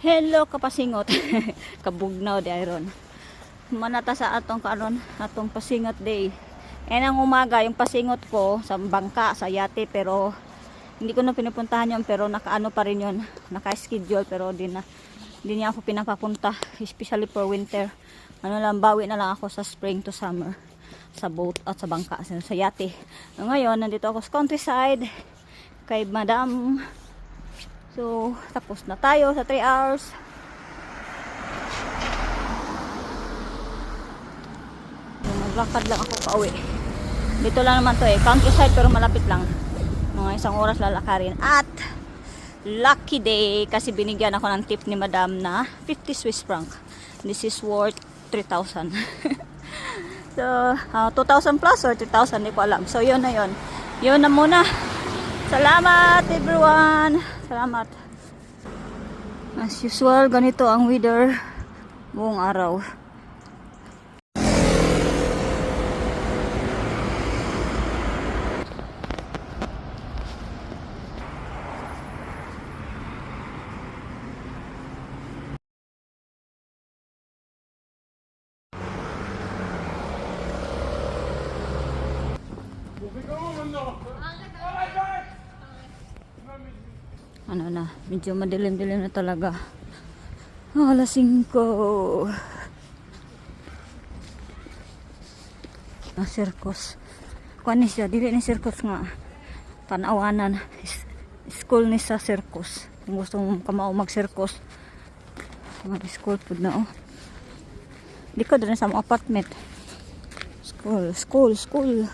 Hello kapasingot. Kabugnaw di iron. Manata sa atong karon, atong pasingot day. Ang umaga yung pasingot ko sa bangka, sa yate, pero hindi ko na pinupuntahan yun, pero nakaano pa rin yun, naka-schedule, pero di niya ako pinapapunta, especially for winter. Ano lang, bawi na lang ako sa spring to summer, sa boat at sa bangka, sa yate. Ngayon, nandito ako sa countryside, kay Madam. So, tapos na tayo sa 3 hours. So, maglakad lang ako pauwi. Dito lang naman to countryside, pero malapit lang. Mga 1 oras lalakarin. At lucky day kasi binigyan ako ng tip ni Madam na 50 Swiss franc. This is worth 3,000. So, 2,000 plus or 3,000, hindi ko alam. So, yun na yun. Yun na muna. Salamat everyone. Salamat. As usual, ganito ang weather buong araw. Ano na, medyo madilim-dilim na talaga. Alas 5. Circus. Kuan ni siya, dili ni circus nga. Tanawanan. School ni sa circus. Kung gusto mong kamao mag-circus. Mag-school food na Di ko doon sa mga apartment. School.